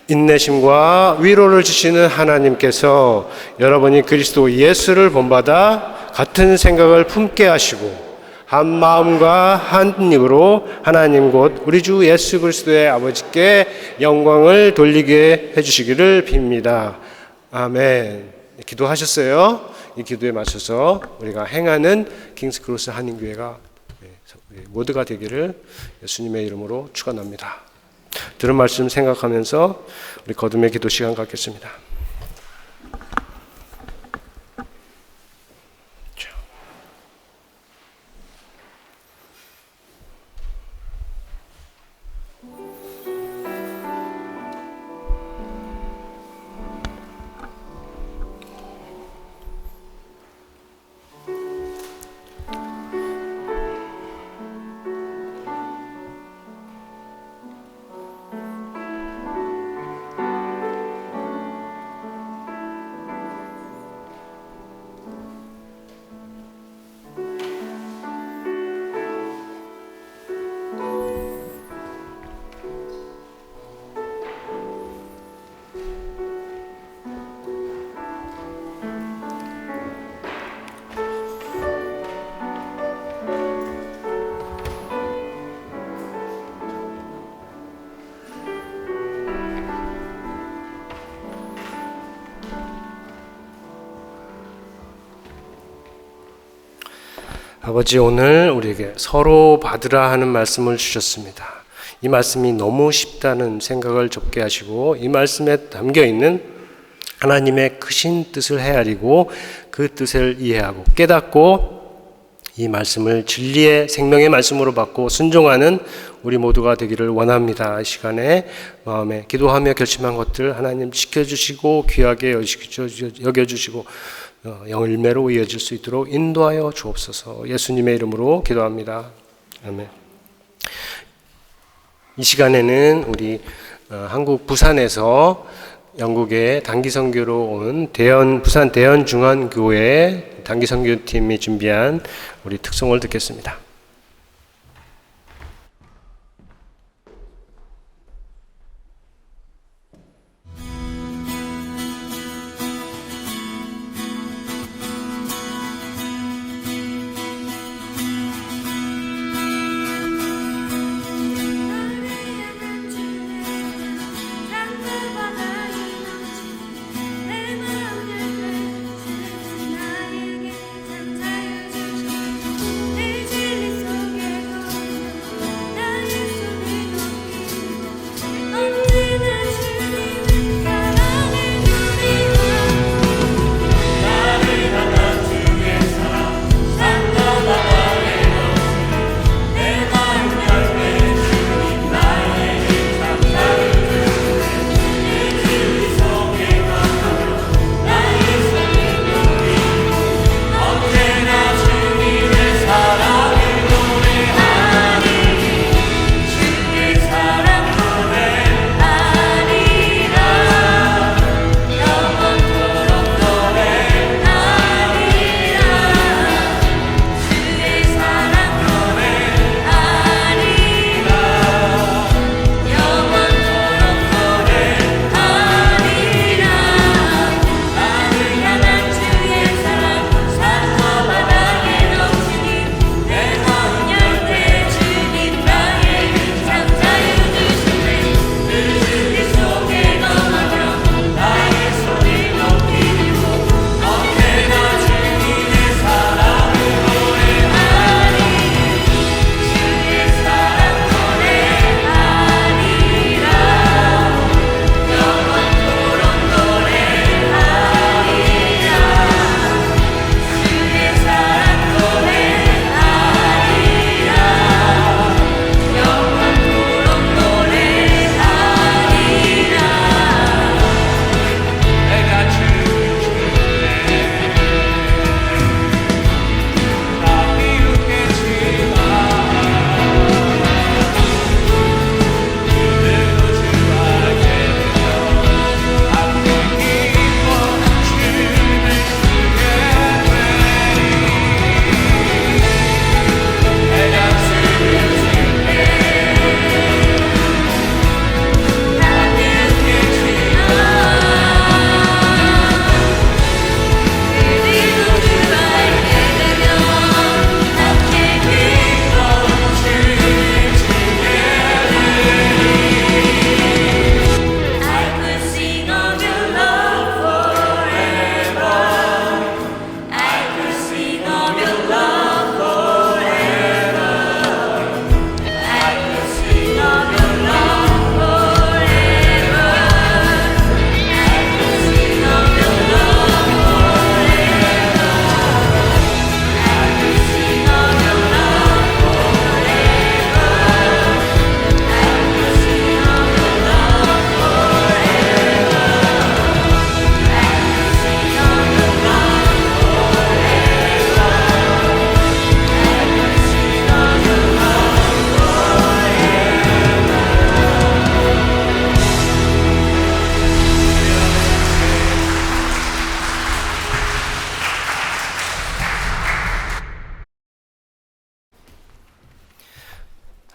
인내심과 위로를 주시는 하나님께서 여러분이 그리스도 예수를 본받아 같은 생각을 품게 하시고 한 마음과 한 입으로 하나님 곧 우리 주 예수 그리스도의 아버지께 영광을 돌리게 해주시기를 빕니다. 아멘. 기도하셨어요? 이 기도에 맞춰서 우리가 행하는 킹스크로스 한인교회가 모두가 되기를 예수님의 이름으로 축원합니다. 들은 말씀 생각하면서 우리 거듭의 기도 시간 갖겠습니다. 아버지, 오늘 우리에게 서로 받으라 하는 말씀을 주셨습니다. 이 말씀이 너무 쉽다는 생각을 접게 하시고 이 말씀에 담겨 있는 하나님의 크신 뜻을 헤아리고 그 뜻을 이해하고 깨닫고 이 말씀을 진리의 생명의 말씀으로 받고 순종하는 우리 모두가 되기를 원합니다. 이 시간에 마음에 기도하며 결심한 것들 하나님 지켜주시고 귀하게 여겨주시고 열매로 이어질 수 있도록 인도하여 주옵소서. 예수님의 이름으로 기도합니다. 아멘. 이 시간에는 우리 한국 부산에서 영국의 단기 선교로 온 부산 대연중앙교회 단기 선교팀이 준비한 우리 특송을 듣겠습니다.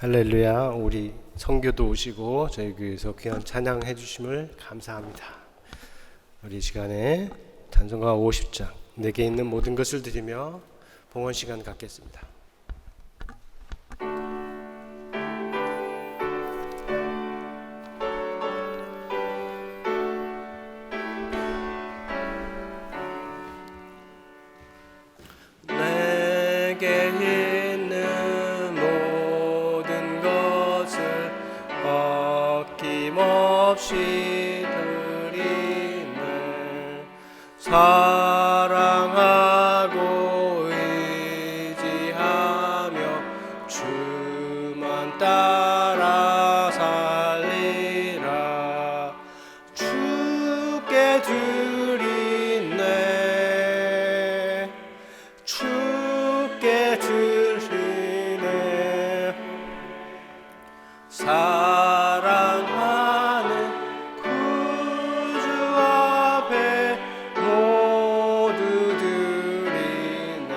할렐루야. 우리 선교도 오시고 저희 교회에서 귀한 찬양해 주심을 감사합니다. 우리 시간에 찬송가 50장 내게 있는 모든 것을 드리며 봉헌 시간 갖겠습니다. 내게 없이 드리네. 사랑하고 의지하며 주만 따라 살리라. 주께 드리네. 주께 드리네. 사랑하는 구주 앞에 모두 드리네.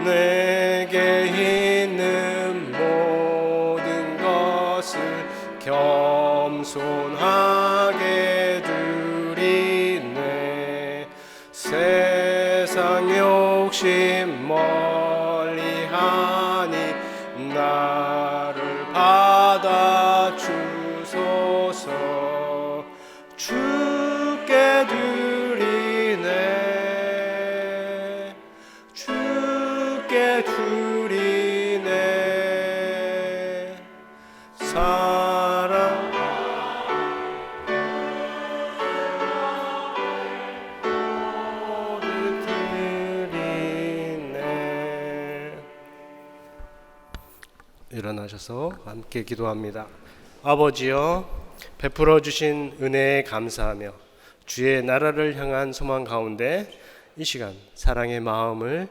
내게 있는 모든 것을 겸손하게 드리네. 세상 욕심 멀리하니 나를 받아 주소서. 주께 드리네. 주께 드리네. 사랑 모두 드리네. 일어나셔서 함께 기도합니다. 아버지여, 베풀어 주신 은혜에 감사하며 주의 나라를 향한 소망 가운데 이 시간 사랑의 마음을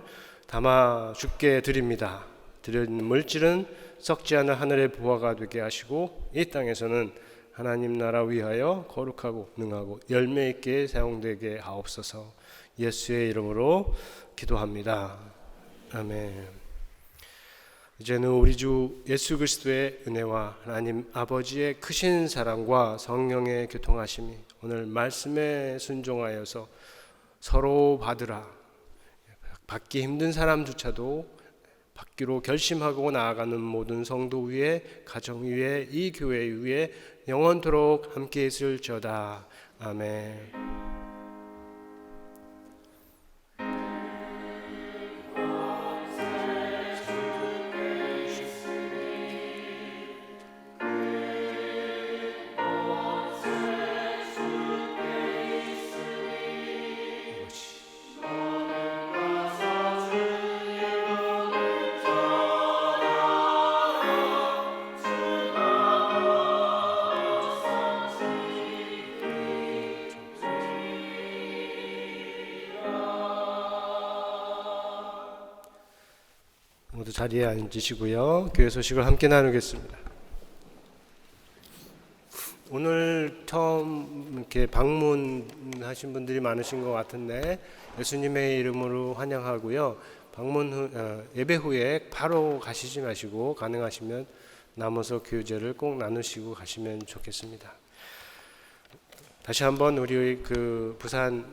담아 주께 드립니다. 드리는 물질은 썩지 않은 하늘의 보화가 되게 하시고 이 땅에서는 하나님 나라 위하여 거룩하고 능하고 열매 있게 사용되게 하옵소서. 예수의 이름으로 기도합니다. 아멘. 이제는 우리 주 예수 그리스도의 은혜와 하나님 아버지의 크신 사랑과 성령의 교통하심이 오늘 말씀에 순종하여서 서로 받으라. 받기 힘든 사람조차도 받기로 결심하고 나아가는 모든 성도 위에, 가정 위에, 이 교회 위에 영원토록 함께 있을지어다. 아멘. 모두 자리에 앉으시고요. 교회 소식을 함께 나누겠습니다. 오늘 처음 이렇게 방문하신 분들이 많으신 것 같은데 예수님의 이름으로 환영하고요. 예배 후에 바로 가시지 마시고 가능하시면 남아서 교제를 꼭 나누시고 가시면 좋겠습니다. 다시 한번 우리 부산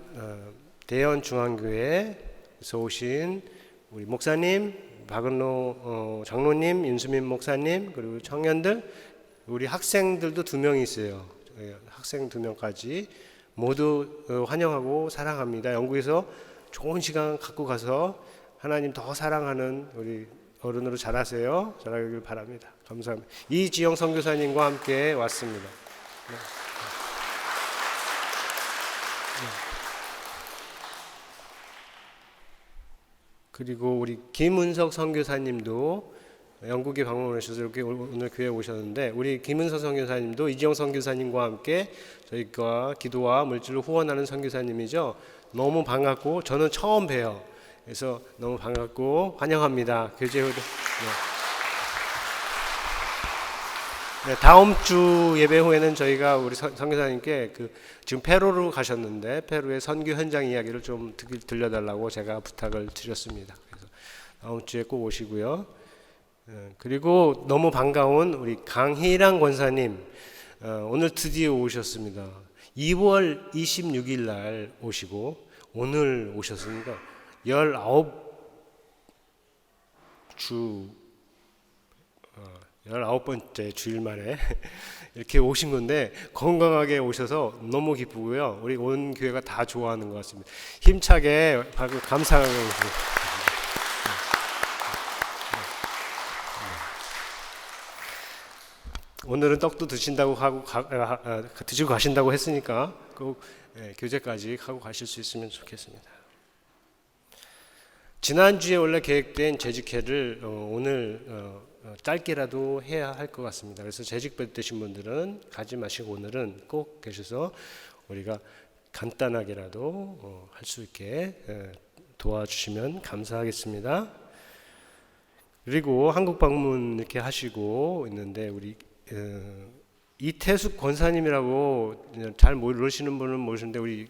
대연 중앙교회에서 오신 우리 목사님, 박은로 장로님, 윤수민 목사님, 그리고 청년들, 우리 학생들도 2명이 있어요. 학생 2명까지 모두 환영하고 사랑합니다. 영국에서 좋은 시간 갖고 가서 하나님 더 사랑하는 우리 어른으로 자라세요. 자라길 바랍니다. 감사합니다. 이지영 선교사님과 함께 왔습니다. 네. 그리고 우리 김은석 선교사님도 영국에 방문하셔서 이렇게 오늘 교회에 오셨는데 우리 김은석 선교사님도 이지영 선교사님과 함께 저희가 기도와 물질로 후원하는 선교사님이죠. 너무 반갑고 저는 처음 뵈요. 그래서 너무 반갑고 환영합니다. 교제 후에 네, 다음 주 예배 후에는 저희가 우리 선교사님께 지금 페루로 가셨는데 페루의 선교 현장 이야기를 좀 들려달라고 제가 부탁을 드렸습니다. 그래서 다음 주에 꼭 오시고요. 그리고 너무 반가운 우리 강희랑 권사님 오늘 드디어 오셨습니다. 2월 26일 날 오시고 오늘 오셨으니까 19번째 주일 만에 이렇게 오신 건데 건강하게 오셔서 너무 기쁘고요. 우리 온 교회가 다 좋아하는 것 같습니다. 힘차게 감사하고 오늘은 떡도 드신다고 하고 드시고 가신다고 했으니까 꼭 교제까지 하고 가실 수 있으면 좋겠습니다. 지난주에 원래 계획된 재직회를 오늘 짧게라도 해야 할 것 같습니다. 그래서 재직 되신 분들은 가지 마시고 오늘은 꼭 계셔서 우리가 간단하게라도 할 수 있게 도와주시면 감사하겠습니다. 그리고 한국 방문 이렇게 하시고 있는데 우리 이태숙 권사님이라고 잘 모르시는 분은 모르시는데 우리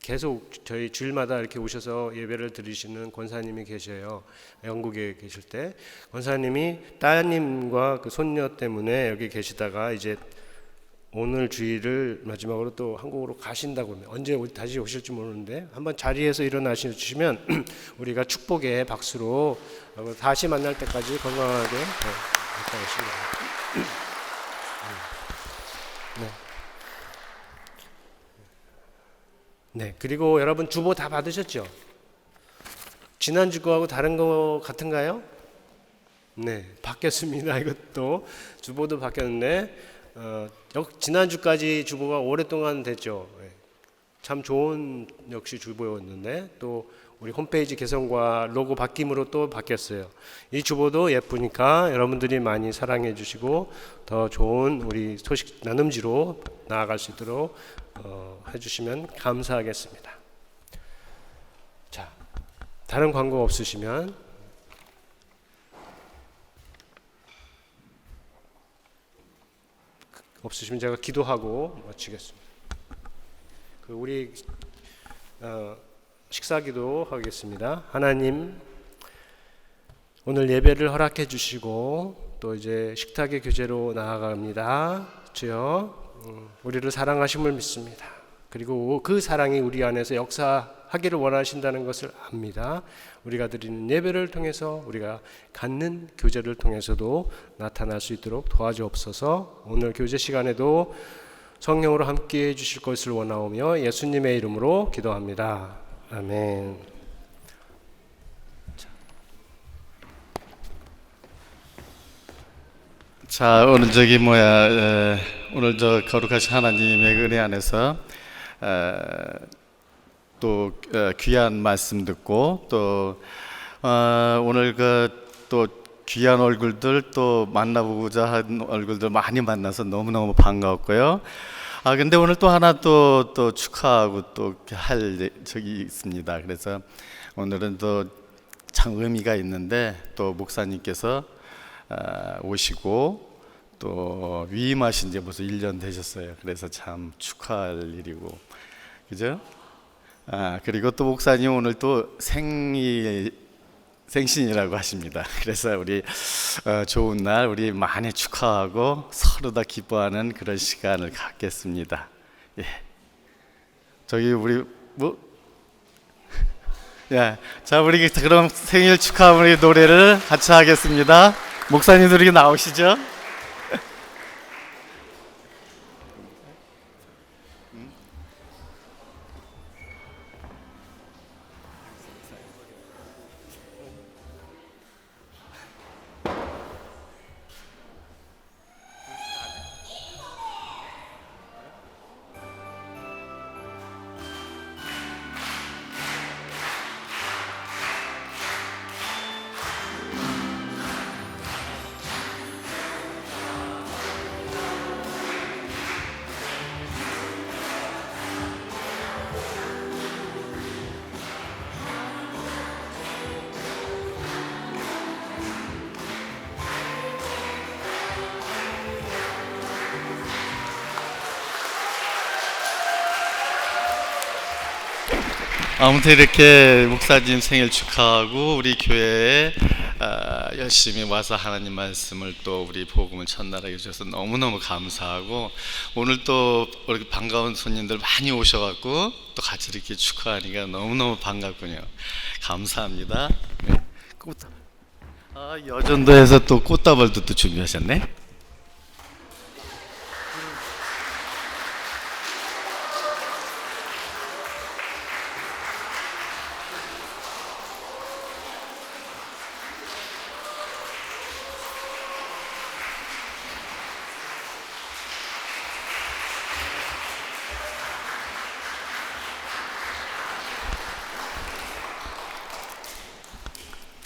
계속 저희 주일마다 이렇게 오셔서 예배를 드리시는 권사님이 계셔요. 영국에 계실 때 권사님이 따님과 그 손녀 때문에 여기 계시다가 이제 오늘 주일을 마지막으로 또 한국으로 가신다고 합니다. 언제 다시 오실지 모르는데 한번 자리에서 일어나시 주시면 우리가 축복의 박수로 다시 만날 때까지 건강하게 갔다 오십니다. 네, 그리고 여러분 주보 다 받으셨죠? 지난주 거하고 다른 거 같은가요? 네, 바뀌었습니다. 이것도 주보도 바뀌었는데 지난주까지 주보가 오랫동안 됐죠. 참 좋은 역시 주보였는데 또 우리 홈페이지 개선과 로고 바뀜으로 또 바뀌었어요. 이 주보도 예쁘니까 여러분들이 많이 사랑해 주시고 더 좋은 우리 소식 나눔지로 나아갈 수 있도록 해주시면 감사하겠습니다. 자, 다른 광고 없으시면 제가 기도하고 마치겠습니다. 우리 식사기도 하겠습니다. 하나님, 오늘 예배를 허락해 주시고 또 이제 식탁의 교제로 나아갑니다. 주여, 우리를 사랑하심을 믿습니다. 그리고 그 사랑이 우리 안에서 역사하기를 원하신다는 것을 압니다. 우리가 드리는 예배를 통해서 우리가 갖는 교제를 통해서도 나타날 수 있도록 도와주옵소서. 오늘 교제 시간에도 성령으로 함께해 주실 것을 원하오며 예수님의 이름으로 기도합니다. 아멘. 자, 오늘 오늘 저 거룩하신 하나님의 은혜 안에서 또 귀한 말씀 듣고 또 오늘 또 귀한 얼굴들 또 만나보고자 한 얼굴들 많이 만나서 너무너무 반가웠고요. 근데 오늘 또 하나 또 축하하고 또 할 적이 있습니다. 그래서 오늘은 또 참 의미가 있는데 또 목사님께서 오시고 또 위임하신 지 벌써 1년 되셨어요. 그래서 참 축하할 일이고, 그죠? 그리고 또 목사님 오늘 또 생신이라고 하십니다. 그래서 우리 좋은 날 우리 많이 축하하고 서로 다 기뻐하는 그런 시간을 갖겠습니다. 예. 저기 우리 자, 우리 그럼 생일 축하 우리 노래를 같이 하겠습니다. 목사님들이 나오시죠? 아무튼 이렇게 목사님 생일 축하하고 우리 교회에 열심히 와서 하나님 말씀을 또 우리 복음을 전달해 주셔서 너무너무 감사하고 오늘 또 우리 반가운 손님들 많이 오셔갖고 또 같이 이렇게 축하하니까 너무너무 반갑군요. 감사합니다. 네. 여전도에서 또 꽃다발도 또 준비하셨네.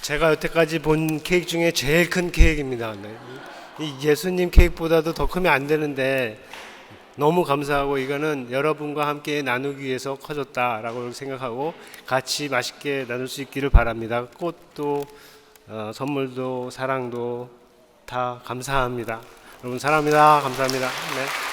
제가 여태까지 본 케이크 중에 제일 큰 케이크입니다. 네. 이 예수님 케이크보다도 더 크면 안 되는데 너무 감사하고 이거는 여러분과 함께 나누기 위해서 커졌다라고 생각하고 같이 맛있게 나눌 수 있기를 바랍니다. 꽃도 선물도 사랑도 다 감사합니다. 여러분 사랑합니다. 감사합니다. 네.